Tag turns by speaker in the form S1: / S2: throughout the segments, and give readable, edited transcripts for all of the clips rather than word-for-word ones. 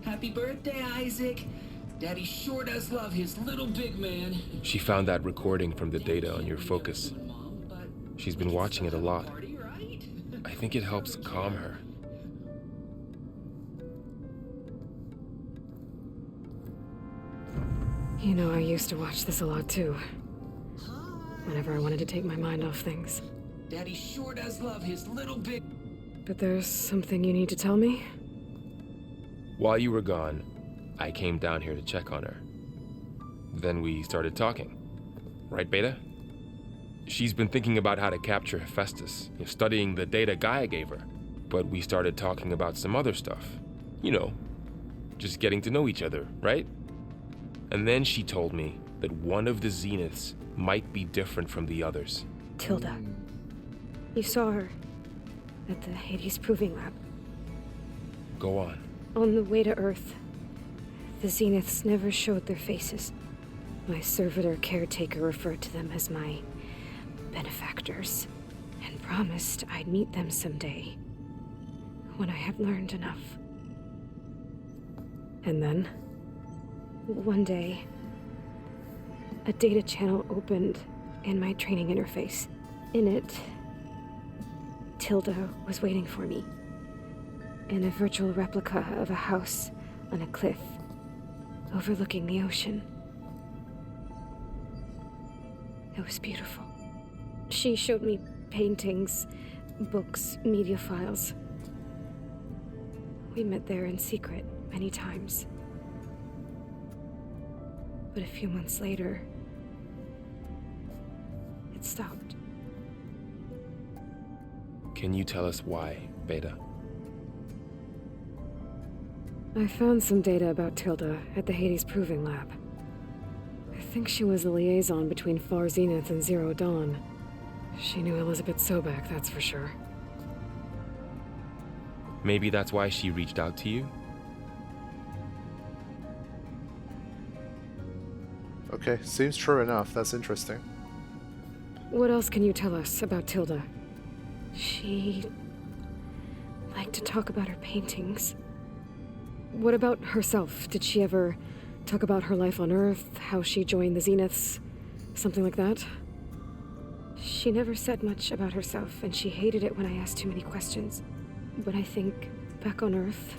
S1: Happy birthday, Isaac. Daddy sure does love his little big man.
S2: She found that recording from the data on your focus. She's been watching it a lot. I think it helps calm her.
S3: You know, I used to watch this a lot too. Whenever I wanted to take my mind off things.
S1: Daddy sure does love his little big...
S3: But there's something you need to tell me?
S2: While you were gone, I came down here to check on her. Then we started talking. Right, Beta? She's been thinking about how to capture Hephaestus, studying the data Gaia gave her. But we started talking about some other stuff. You know, just getting to know each other, right? And then she told me that one of the Zeniths might be different from the others.
S3: Tilda. You saw her at the Hades Proving Lab.
S2: Go on.
S3: On the way to Earth, the Zeniths never showed their faces. My servitor caretaker referred to them as my benefactors, and promised I'd meet them someday, when I had learned enough. And then, one day, a data channel opened in my training interface. In it, Tilda was waiting for me, in a virtual replica of a house on a cliff overlooking the ocean. It was beautiful. She showed me paintings, books, media files. We met there in secret many times. But a few months later, it stopped.
S2: Can you tell us why, Beta?
S3: I found some data about Tilda at the Hades Proving Lab. I think she was a liaison between Far Zenith and Zero Dawn. She knew Elizabeth Sobek, that's for sure.
S2: Maybe that's why she reached out to you?
S4: Okay, seems true enough. That's interesting.
S3: What else can you tell us about Tilda? She liked to talk about her paintings. What about herself? Did she ever talk about her life on Earth, how she joined the Zeniths, something like that? She never said much about herself, and she hated it when I asked too many questions. But I think, back on Earth,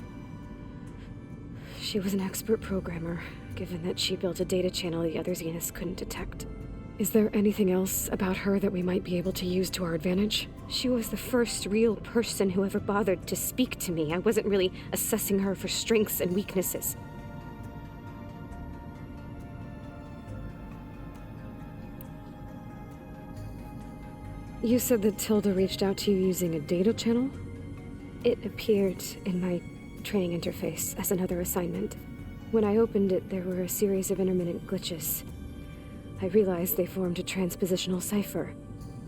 S3: she was an expert programmer, given that she built a data channel the other Zeniths couldn't detect. Is there anything else about her that we might be able to use to our advantage? She was the first real person who ever bothered to speak to me. I wasn't really assessing her for strengths and weaknesses. You said that Tilda reached out to you using a data channel? It appeared in my training interface as another assignment. When I opened it, there were a series of intermittent glitches. I realized they formed a transpositional cipher,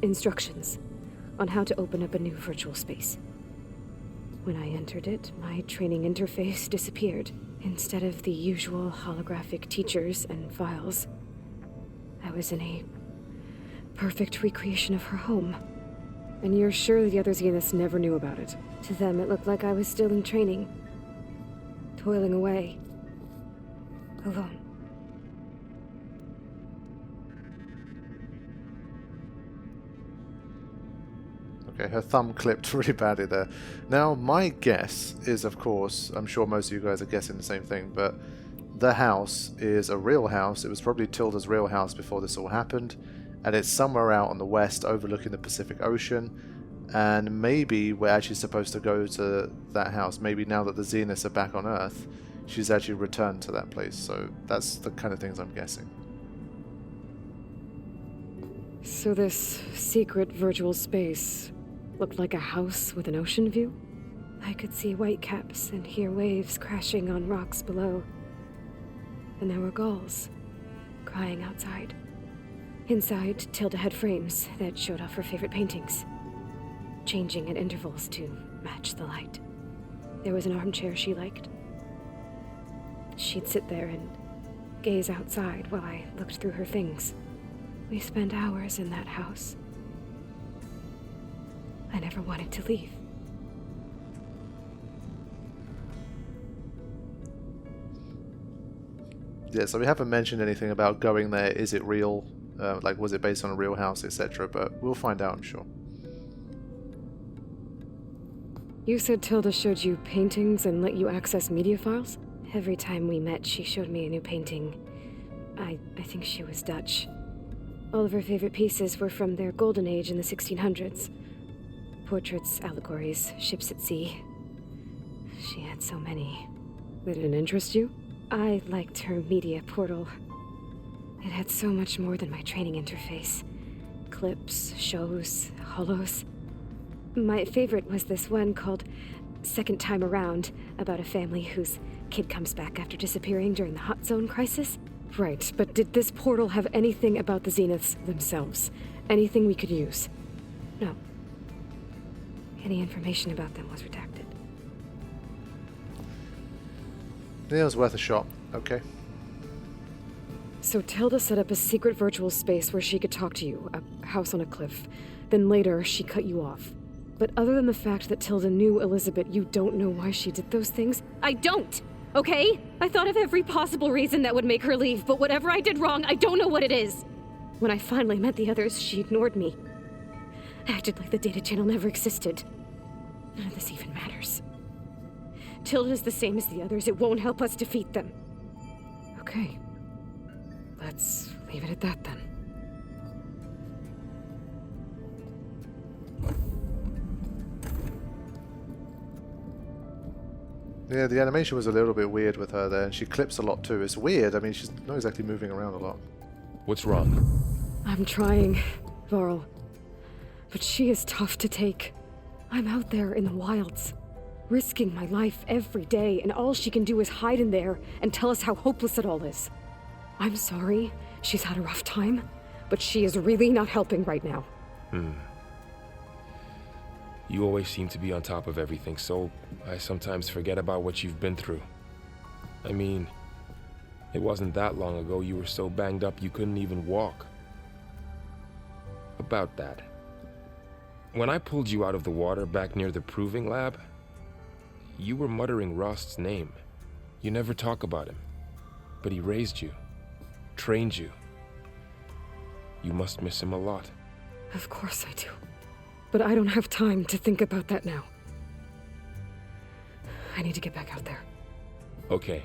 S3: instructions, on how to open up a new virtual space. When I entered it, my training interface disappeared. Instead of the usual holographic teachers and files, I was in a perfect recreation of her home. And you're sure the other Zeniths never knew about it? To them, it looked like I was still in training, toiling away, alone.
S4: Okay, her thumb clipped really badly there. Now, my guess is, of course, I'm sure most of you guys are guessing the same thing, but the house is a real house. It was probably Tilda's real house before this all happened, and it's somewhere out on the west overlooking the Pacific Ocean, and maybe we're actually supposed to go to that house. Maybe now that the Zeniths are back on Earth, she's actually returned to that place. So that's the kind of things I'm guessing.
S3: So this secret virtual space looked like a house with an ocean view? I could see whitecaps and hear waves crashing on rocks below. And there were gulls crying outside. Inside, Tilda had frames that showed off her favorite paintings, changing at intervals to match the light. There was an armchair she liked. She'd sit there and gaze outside while I looked through her things. We spent hours in that house. I never wanted to leave.
S4: Yeah, so we haven't mentioned anything about going there. Is it real? Like, was it based on a real house, etc.? But we'll find out, I'm sure.
S3: You said Tilda showed you paintings and let you access media files? Every time we met, she showed me a new painting. I think she was Dutch. All of her favorite pieces were from their golden age in the 1600s. Portraits, allegories, ships at sea. She had so many.
S5: They didn't interest you?
S3: I liked her media portal. It had so much more than my training interface. Clips, shows, holos. My favorite was this one called Second Time Around, about a family whose kid comes back after disappearing during the Hot Zone crisis.
S5: Right, but did this portal have anything about the Zeniths themselves? Anything we could use?
S3: No. Any information about them was redacted.
S4: Yeah, it was worth a shot. Okay.
S5: So Tilda set up a secret virtual space where she could talk to you, a house on a cliff. Then later, she cut you off. But other than the fact that Tilda knew Elizabeth, you don't know why she did those things?
S3: I don't! Okay? I thought of every possible reason that would make her leave, but whatever I did wrong, I don't know what it is. When I finally met the others, she ignored me. Acted like the data channel never existed. None of this even matters. Tilda's the same as the others. It won't help us defeat them.
S5: Okay. Let's leave it at that then.
S4: Yeah, the animation was a little bit weird with her there, and she clips a lot too. It's weird. I mean, she's not exactly moving around a lot.
S2: What's wrong?
S5: I'm trying, Varl. But she is tough to take. I'm out there in the wilds, risking my life every day, and all she can do is hide in there and tell us how hopeless it all is. I'm sorry, she's had a rough time, but she is really not helping right now.
S2: You always seem to be on top of everything, so I sometimes forget about what you've been through. I mean, it wasn't that long ago you were so banged up you couldn't even walk. About that. When I pulled you out of the water back near the proving lab, you were muttering Rost's name. You never talk about him, but he raised you, trained you. You must miss him a lot.
S5: Of course I do. But I don't have time to think about that now. I need to get back out there.
S2: Okay.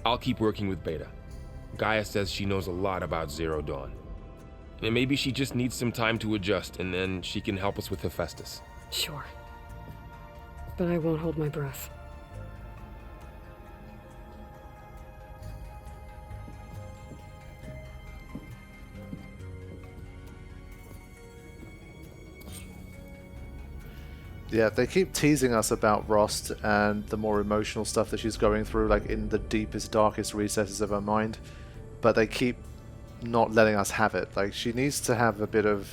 S2: I'll keep working with Beta. Gaia says she knows a lot about Zero Dawn. And maybe she just needs some time to adjust, and then she can help us with Hephaestus.
S5: Sure. But I won't hold my breath.
S4: Yeah, they keep teasing us about Rost and the more emotional stuff that she's going through, like in the deepest, darkest recesses of her mind. But they keep not letting us have it. Like, she needs to have a bit of,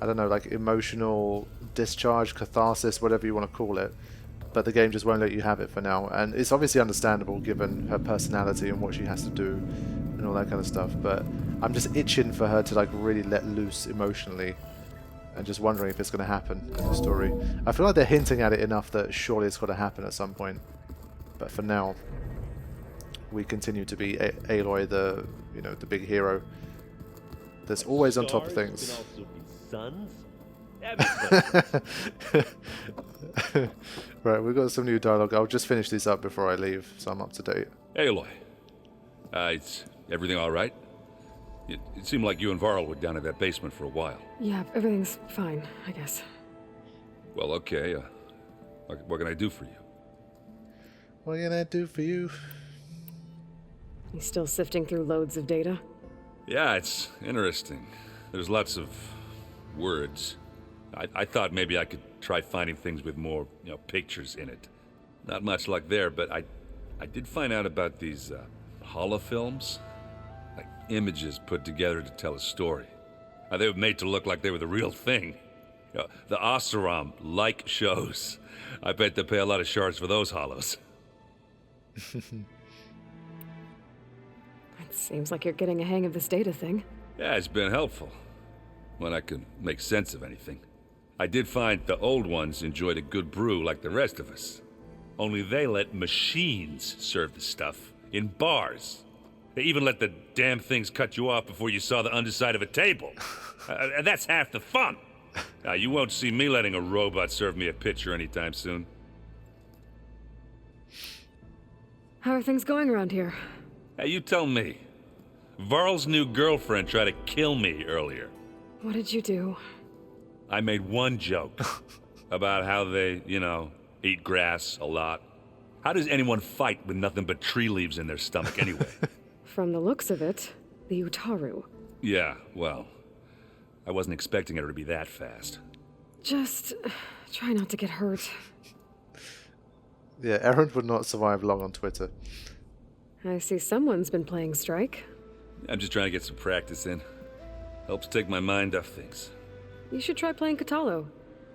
S4: I don't know, like emotional discharge, catharsis, whatever you want to call it. But the game just won't let you have it for now. And it's obviously understandable given her personality and what she has to do and all that kind of stuff. But I'm just itching for her to like really let loose emotionally. And just wondering if it's going to happen in the story. I feel like they're hinting at it enough that surely it's got to happen at some point. But for now, we continue to be Aloy, the the big hero that's always on top of things. Right, we've got some new dialogue. I'll just finish these up before I leave, so I'm up to date.
S6: Aloy, is everything all right? It seemed like you and Varl were down in that basement for a while.
S5: Yeah, everything's fine, I guess.
S6: Well, okay. What can I do for you?
S4: What can I do for you?
S5: You still sifting through loads of data?
S6: Yeah, it's interesting. There's lots of words. I thought maybe I could try finding things with more, pictures in it. Not much luck there, but I did find out about these holofilms. Like images put together to tell a story. They were made to look like they were the real thing. The Oseram like shows. I bet they pay a lot of shards for those hollows.
S5: It seems like you're getting a hang of this data thing.
S6: Yeah, it's been helpful. When I can make sense of anything. I did find the old ones enjoyed a good brew like the rest of us. Only they let machines serve the stuff in bars. They even let the damn things cut you off before you saw the underside of a table. That's half the fun. You won't see me letting a robot serve me a pitcher anytime soon.
S5: How are things going around here?
S6: You tell me. Varl's new girlfriend tried to kill me earlier.
S5: What did you do?
S6: I made one joke about how they, eat grass a lot. How does anyone fight with nothing but tree leaves in their stomach anyway?
S5: From the looks of it, the Utaru.
S6: Yeah, well, I wasn't expecting her to be that fast.
S5: Just try not to get hurt.
S4: Yeah, Errand would not survive long on Twitter.
S5: I see someone's been playing Strike.
S6: I'm just trying to get some practice in. Helps take my mind off things.
S5: You should try playing Katalo.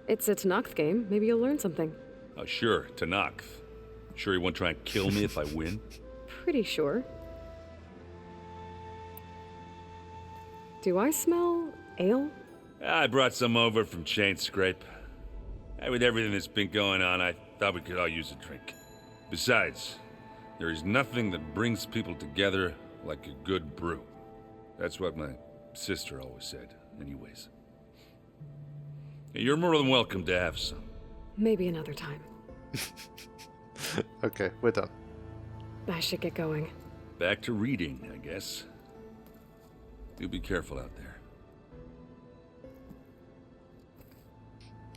S5: It's a Tanakh game. Maybe you'll learn something.
S6: Oh, sure, Tanakh. Sure you won't try and kill me if I win?
S5: Pretty sure. Do I smell ale?
S6: I brought some over from Chain Scrape. With everything that's been going on, I thought we could all use a drink. Besides, there is nothing that brings people together like a good brew. That's what my sister always said, anyways. You're more than welcome to have some.
S5: Maybe another time.
S4: Okay, we're done.
S5: I should get going.
S6: Back to reading, I guess. You be careful out there.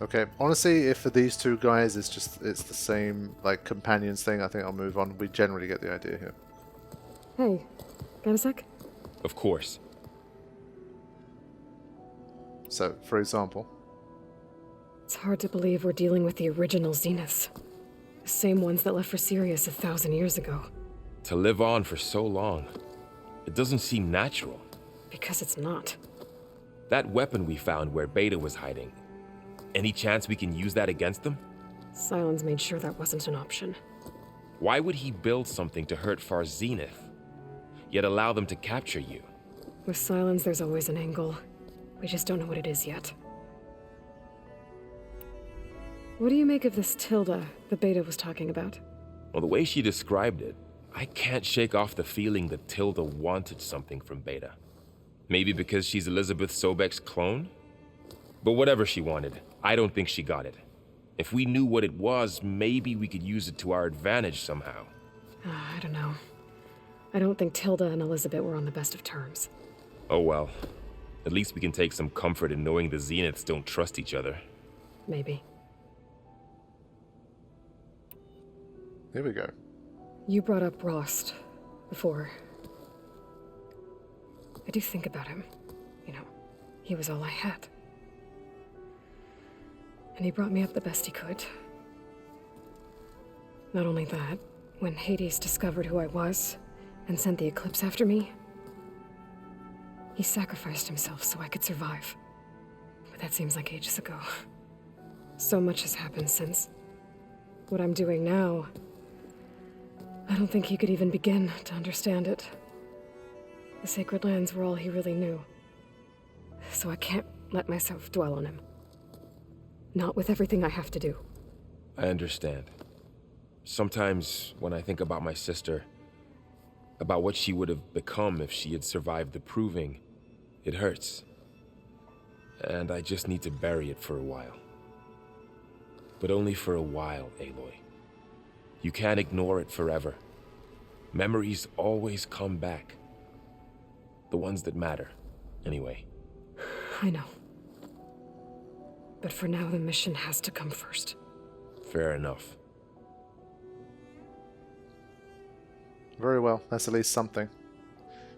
S4: Okay, honestly, if for these two guys it's the same, like, companions thing, I think I'll move on. We generally get the idea here.
S5: Hey, got a sec?
S2: Of course.
S4: So, for example...
S5: It's hard to believe we're dealing with the original Zeniths. The same ones that left for Sirius 1,000 years ago.
S2: To live on for so long, it doesn't seem natural.
S5: Because it's not.
S2: That weapon we found where Beta was hiding, any chance we can use that against them?
S5: Sylens made sure that wasn't an option.
S2: Why would he build something to hurt Far's Zenith, yet allow them to capture you?
S5: With Sylens, there's always an angle. We just don't know what it is yet. What do you make of this Tilda the Beta was talking about?
S2: Well, the way she described it, I can't shake off the feeling that Tilda wanted something from Beta. Maybe because she's Elizabeth Sobek's clone? But whatever she wanted, I don't think she got it. If we knew what it was, maybe we could use it to our advantage somehow.
S5: I don't know. I don't think Tilda and Elizabeth were on the best of terms.
S2: Oh well. At least we can take some comfort in knowing the Zeniths don't trust each other.
S5: Maybe.
S4: Here we go.
S5: You brought up Rost before. I do think about him. He was all I had. And he brought me up the best he could. Not only that, when Hades discovered who I was and sent the Eclipse after me, he sacrificed himself so I could survive. But that seems like ages ago. So much has happened since. What I'm doing now, I don't think he could even begin to understand it. The Sacred Lands were all he really knew. So I can't let myself dwell on him. Not with everything I have to do.
S2: I understand. Sometimes when I think about my sister, about what she would have become if she had survived the Proving, it hurts. And I just need to bury it for a while. But only for a while, Aloy. You can't ignore it forever. Memories always come back. The ones that matter, anyway.
S5: I know. But for now, the mission has to come first.
S2: Fair enough.
S4: Very well, that's at least something.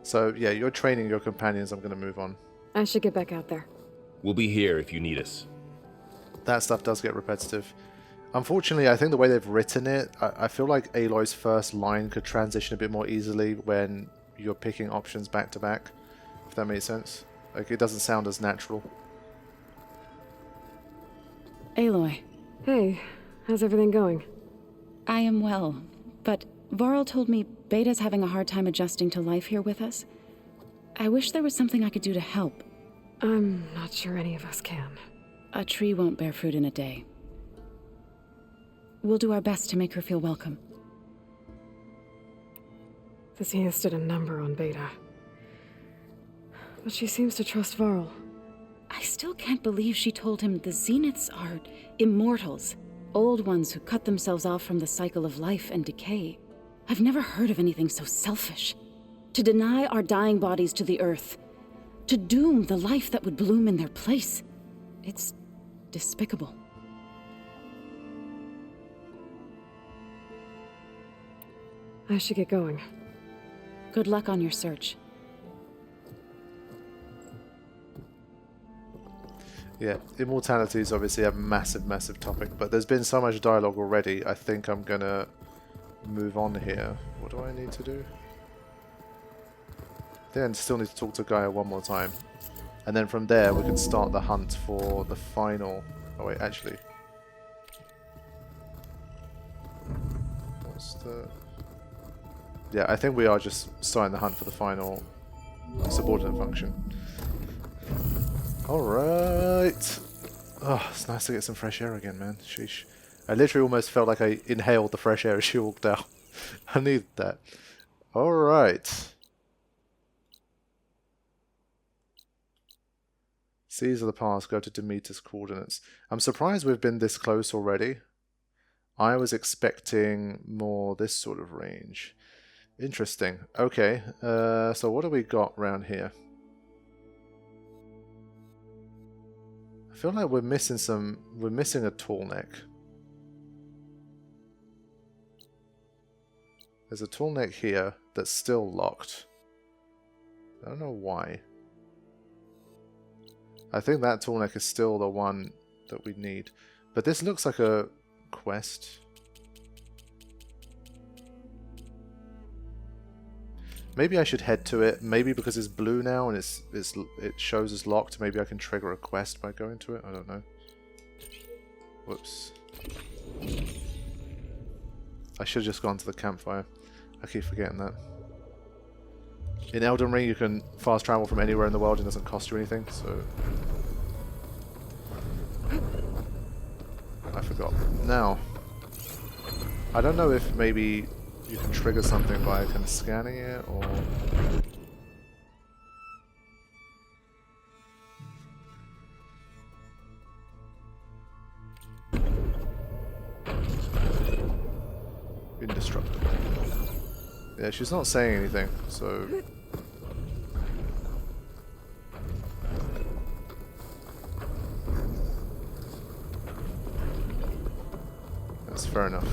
S4: So, yeah, you're training your companions. I'm going to move on.
S5: I should get back out there.
S2: We'll be here if you need us.
S4: That stuff does get repetitive. Unfortunately, I think the way they've written it, I feel like Aloy's first line could transition a bit more easily when you're picking options back to back, if that makes sense. Like, it doesn't sound as natural.
S7: Aloy.
S5: Hey, how's everything going?
S7: I am well, but Varl told me Beta's having a hard time adjusting to life here with us. I wish there was something I could do to help.
S5: I'm not sure any of us can.
S7: A tree won't bear fruit in a day. We'll do our best to make her feel welcome.
S5: The Zenith did a number on Beta. But she seems to trust Varl.
S7: I still can't believe she told him the Zeniths are immortals. Old ones who cut themselves off from the cycle of life and decay. I've never heard of anything so selfish. To deny our dying bodies to the earth. To doom the life that would bloom in their place. It's despicable.
S5: I should get going.
S7: Good luck on your search.
S4: Yeah, immortality is obviously a massive, massive topic, but there's been so much dialogue already, I think I'm gonna move on here. What do I need to do? Then still need to talk to Gaia one more time. And then from there we can start the hunt for the final... Oh wait, actually. What's the... Yeah, I think we are just starting the hunt for the final subordinate function. Alright. Oh, it's nice to get some fresh air again, man. Sheesh. I literally almost felt like I inhaled the fresh air as she walked out. I needed that. Alright. Seas of the past, go to Demeter's coordinates. I'm surprised we've been this close already. I was expecting more this sort of range. Interesting. Okay, so what do we got around here? I feel like we're missing a tall neck. There's a tall neck here that's still locked. I don't know why. I think that tall neck is still the one that we need. But this looks like a quest. Maybe I should head to it. Maybe because it's blue now and it shows as locked. Maybe I can trigger a quest by going to it. I don't know. Whoops. I should have just gone to the campfire. I keep forgetting that. In Elden Ring, you can fast travel from anywhere in the world and it doesn't cost you anything, so... I forgot. Now, I don't know if maybe you can trigger something by kind of scanning it, or... Indestructible. Yeah, she's not saying anything, so... That's fair enough.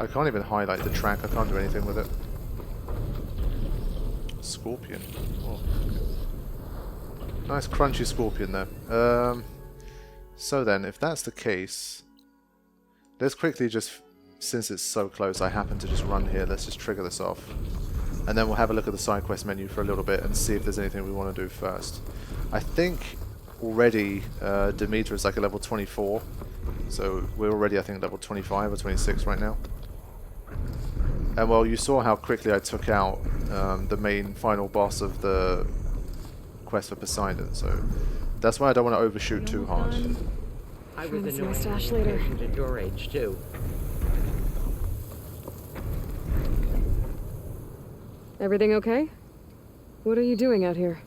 S4: I can't even highlight the track, I can't do anything with it. Scorpion. Oh. Nice crunchy scorpion there. So then, if that's the case, let's quickly just, since it's so close, I happen to just run here, let's just trigger this off. And then we'll have a look at the side quest menu for a little bit and see if there's anything we want to do first. I think already Demeter is like a level 24, so we're already I think level 25 or 26 right now. And well, you saw how quickly I took out the main final boss of the quest for Poseidon, so that's why I don't want to overshoot too hard.
S8: I was
S5: Promise
S8: annoying
S5: my stash later.
S8: at your age too.
S5: Everything okay? What are you doing out here?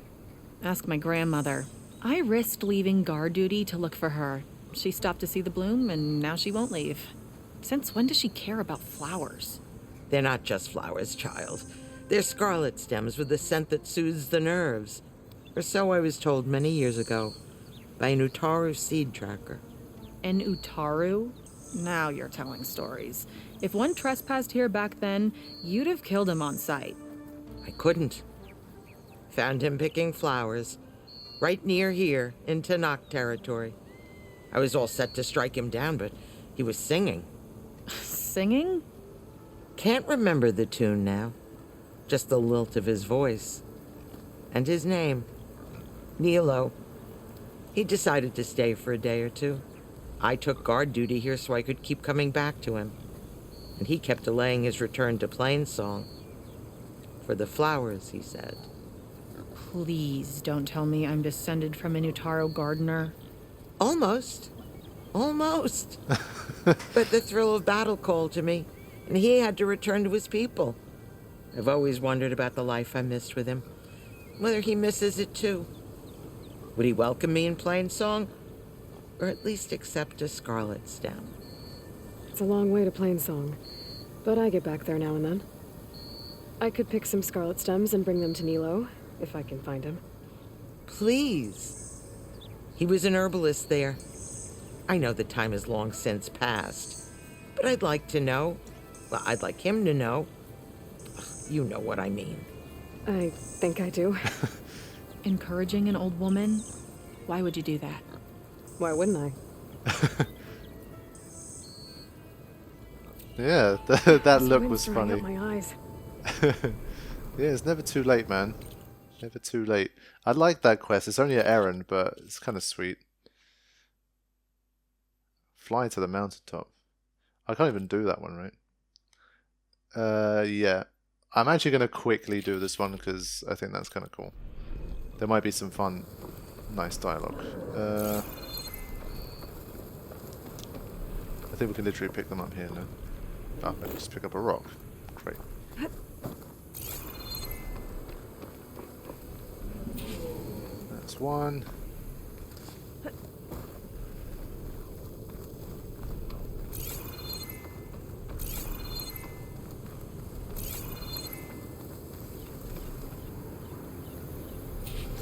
S9: Ask my grandmother. I risked leaving guard duty to look for her. She stopped to see the bloom, and now she won't leave. Since when does she care about flowers?
S8: They're not just flowers, child. They're scarlet stems with a scent that soothes the nerves. Or so I was told many years ago by an Utaru seed tracker.
S9: An Utaru? Now you're telling stories. If one trespassed here back then, you'd have killed him on sight.
S8: I couldn't. Found him picking flowers, right near here, in Tanakh territory. I was all set to strike him down, but he was singing.
S9: Singing?
S8: Can't remember the tune now. Just the lilt of his voice. And his name. Nilo. He decided to stay for a day or two. I took guard duty here so I could keep coming back to him. And he kept delaying his return to Plainsong. For the flowers, he said.
S9: Please don't tell me I'm descended from an Utaru gardener.
S8: Almost. Almost. But the thrill of battle called to me, and he had to return to his people. I've always wondered about the life I missed with him, whether he misses it too. Would he welcome me in plain song, or at least accept a scarlet stem?
S5: It's a long way to Plainsong, but I get back there now and then. I could pick some scarlet stems and bring them to Nilo, if I can find him.
S8: Please. He was an herbalist there. I know the time has long since passed, but I'd like to know. Well, I'd like him to know. You know what I mean.
S5: I think I do.
S9: Encouraging an old woman? Why would you do that?
S5: Why wouldn't I?
S4: Yeah, that look was
S5: Drying
S4: funny.
S5: up my eyes.
S4: Yeah, it's never too late, man. Never too late. I like that quest. It's only an errand, but it's kind of sweet. Fly to the mountaintop. I can't even do that one, right? Yeah. I'm actually going to quickly do this one because I think that's kind of cool. There might be some fun, nice dialogue. I think we can literally pick them up here now. Oh, maybe just pick up a rock. Great. That's one.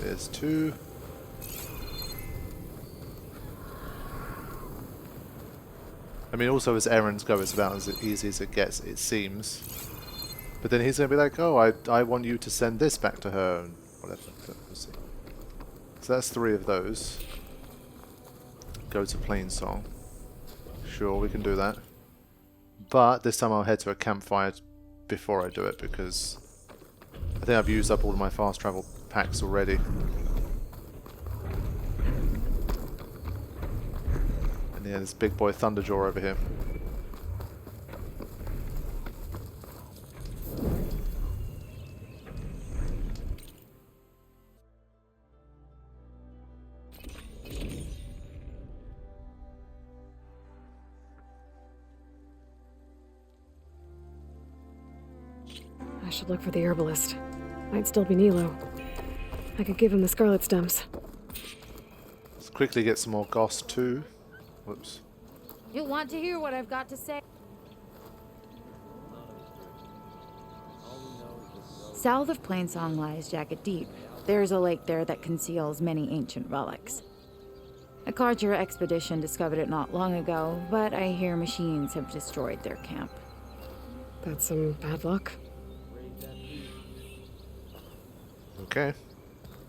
S4: There's two. I mean, also as errands go, it's about as easy as it gets, it seems. But then he's going to be like, oh, I want you to send this back to her, and whatever. But we'll see. So that's 3 of those. Go to Plainsong. Sure, we can do that. But this time I'll head to a campfire before I do it, because I think I've used up all of my fast travel packs already. And yeah, this big boy Thunderjaw over here.
S5: I should look for the herbalist. Might still be Nilo. I could give him the scarlet stems.
S4: Let's quickly get some more goss too. Whoops.
S10: You'll want to hear what I've got to say. South of Plainsong lies Jagged Deep. There's a lake there that conceals many ancient relics. A Carter expedition discovered it not long ago, but I hear machines have destroyed their camp.
S5: That's some bad luck.
S4: Okay.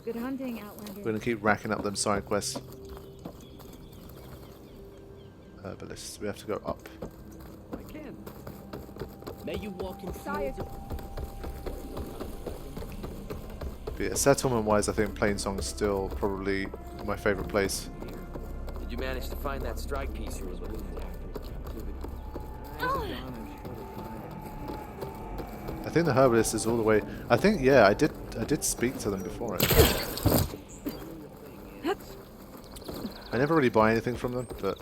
S10: Good hunting, Outlander.
S4: We're going to keep racking up them side quests. Herbalists. We have to go up.
S1: I can. May you walk in fields of...
S4: But yeah, settlement-wise, I think Plainsong is still probably my favourite place.
S1: Did you manage to find that strike piece you were looking for?
S4: I think the herbalist is all the way. I think I did speak to them before. I never really buy anything from them, but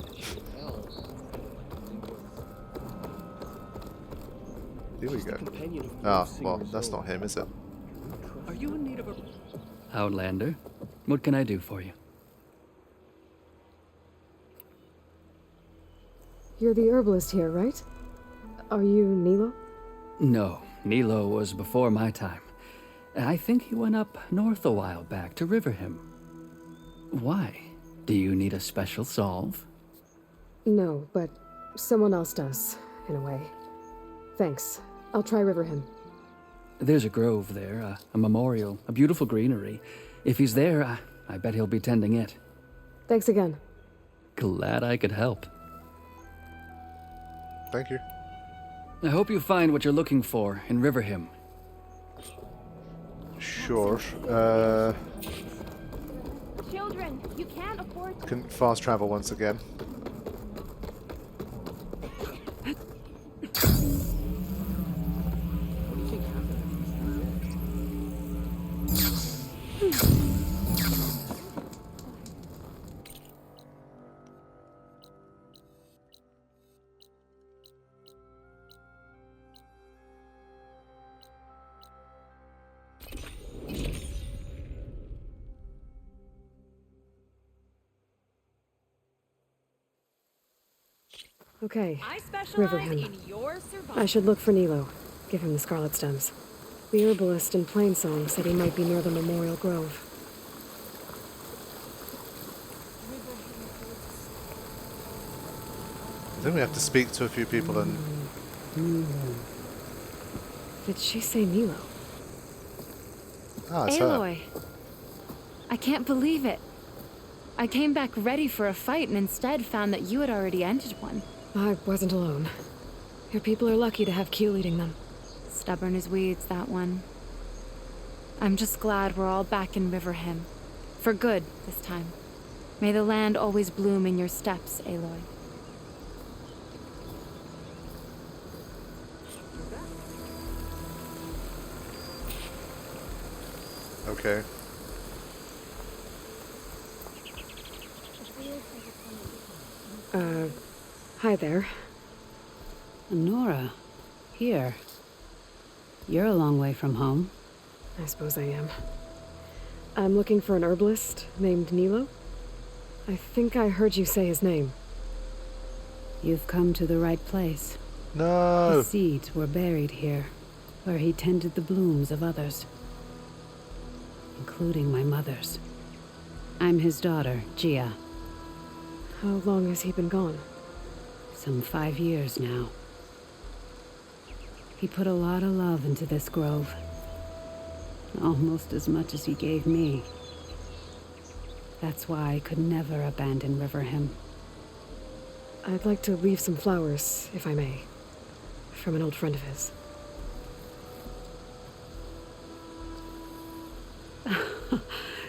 S4: here we go. Ah, well, that's not him, is it?
S1: Are you in need of a...
S11: Outlander, what can I do for you?
S5: You're the herbalist here, right? Are you Nilo?
S11: No, Nilo was before my time. I think he went up north a while back to Riverhim. Why? Do you need a special solve?
S5: No, but someone else does, in a way. Thanks. I'll try Riverhim.
S11: There's a grove there, a memorial, a beautiful greenery. If he's there, I bet he'll be tending it.
S5: Thanks again.
S11: Glad I could help.
S4: Thank you.
S11: I hope you find what you're looking for in Riverhim.
S4: Sure.
S10: Children, you can't afford to...
S4: Can fast travel once again.
S3: Okay,
S9: I specialize
S3: Riverham.
S9: in your survival.
S3: I should look for Nilo. Give him the scarlet stems. The herbalist in Plainsong said he might be near the Memorial Grove.
S4: I think we have to speak to a few people and...
S3: Did she say Nilo?
S4: Ah, it's her.
S10: Aloy. I can't believe it. I came back ready for a fight and instead found that you had already ended one.
S3: I wasn't alone. Your people are lucky to have Q leading them.
S10: Stubborn as weeds, that one. I'm just glad we're all back in Riverham. For good, this time. May the land always bloom in your steps, Aloy.
S4: Okay.
S3: Hi there.
S11: Nora, here. You're a long way from home.
S3: I suppose I am. I'm looking for an herbalist named Nilo. I think I heard you say his name.
S11: You've come to the right place.
S4: No!
S11: His seeds were buried here, where he tended the blooms of others, including my mother's. I'm his daughter, Gia.
S3: How long has he been gone?
S11: Some 5 years now. He put a lot of love into this grove. Almost as much as he gave me. That's why I could never abandon Riverham.
S3: I'd like to leave some flowers, if I may. From an old friend of his.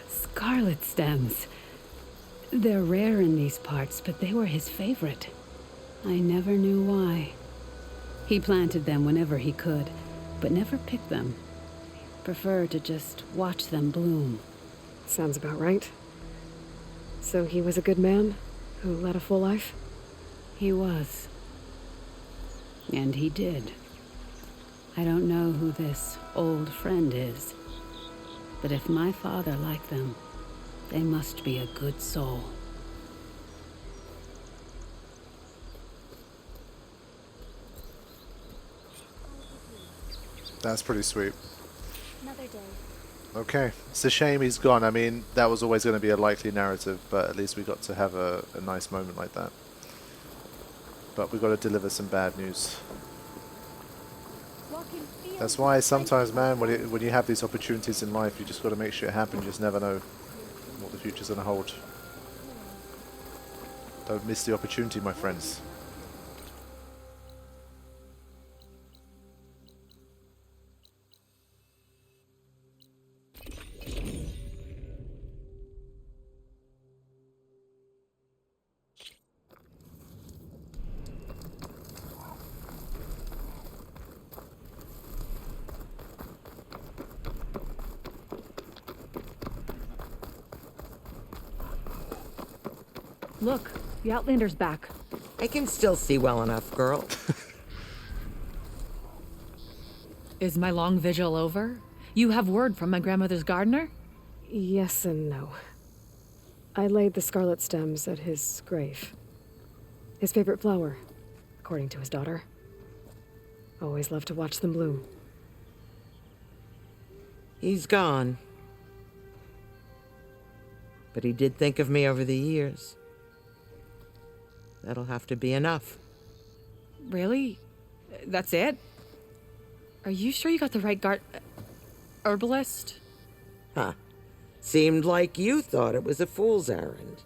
S11: Scarlet stems. They're rare in these parts, but they were his favorite. I never knew why. He planted them whenever he could, but never picked them. Preferred to just watch them bloom.
S3: Sounds about right. So he was a good man who led a full life?
S11: He was. And he did. I don't know who this old friend is, but if my father liked them, they must be a good soul.
S4: That's pretty sweet.
S10: Another day.
S4: Okay. It's a shame he's gone. I mean, that was always going to be a likely narrative, but at least we got to have a nice moment like that. But we got to deliver some bad news. That's why sometimes, man, when you have these opportunities in life, you just got to make sure it happens. You just never know what the future's going to hold. Don't miss the opportunity, my friends.
S9: Look, the Outlander's back.
S8: I can still see well enough, girl.
S9: Is my long vigil over? You have word from my grandmother's gardener?
S3: Yes and no. I laid the scarlet stems at his grave. His favorite flower, according to his daughter. Always loved to watch them bloom.
S8: He's gone. But he did think of me over the years. That'll have to be enough.
S9: Really? That's it? Are you sure you got the right herbalist?
S8: Huh. Seemed like you thought it was a fool's errand.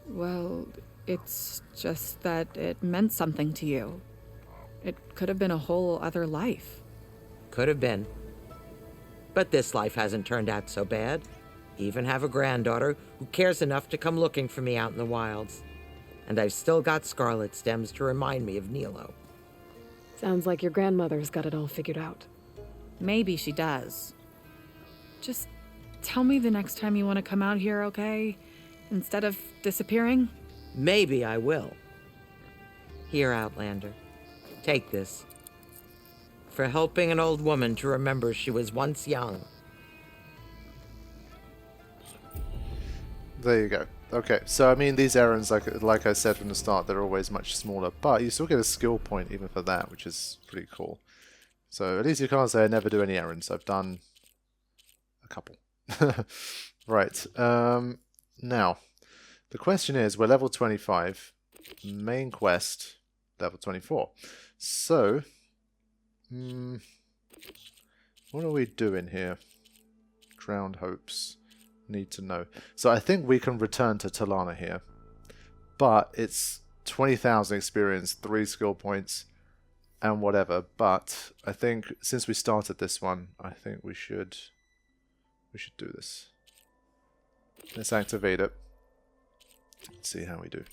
S9: Well, it's just that it meant something to you. It could have been a whole other life.
S8: Could have been. But this life hasn't turned out so bad. Even have a granddaughter who cares enough to come looking for me out in the wilds. And I've still got scarlet stems to remind me of Nilo.
S3: Sounds like your grandmother's got it all figured out.
S9: Maybe she does. Just tell me the next time you want to come out here, okay? Instead of disappearing?
S8: Maybe I will. Here, Outlander. Take this. For helping an old woman to remember she was once young.
S4: There you go. Okay, so I mean these errands, like I said from the start, they're always much smaller, but you still get a skill point even for that, which is pretty cool. So at least you can't say I never do any errands. I've done a couple. Right. Now, the question is, we're level 25, main quest, level 24. So, what are we doing here? Drowned hopes. Need to know. So I think we can return to Talana here, but it's 20,000 experience, 3 skill points, and whatever. But I think since we started this one, I think we should do this. Let's activate it. Let's see how we do.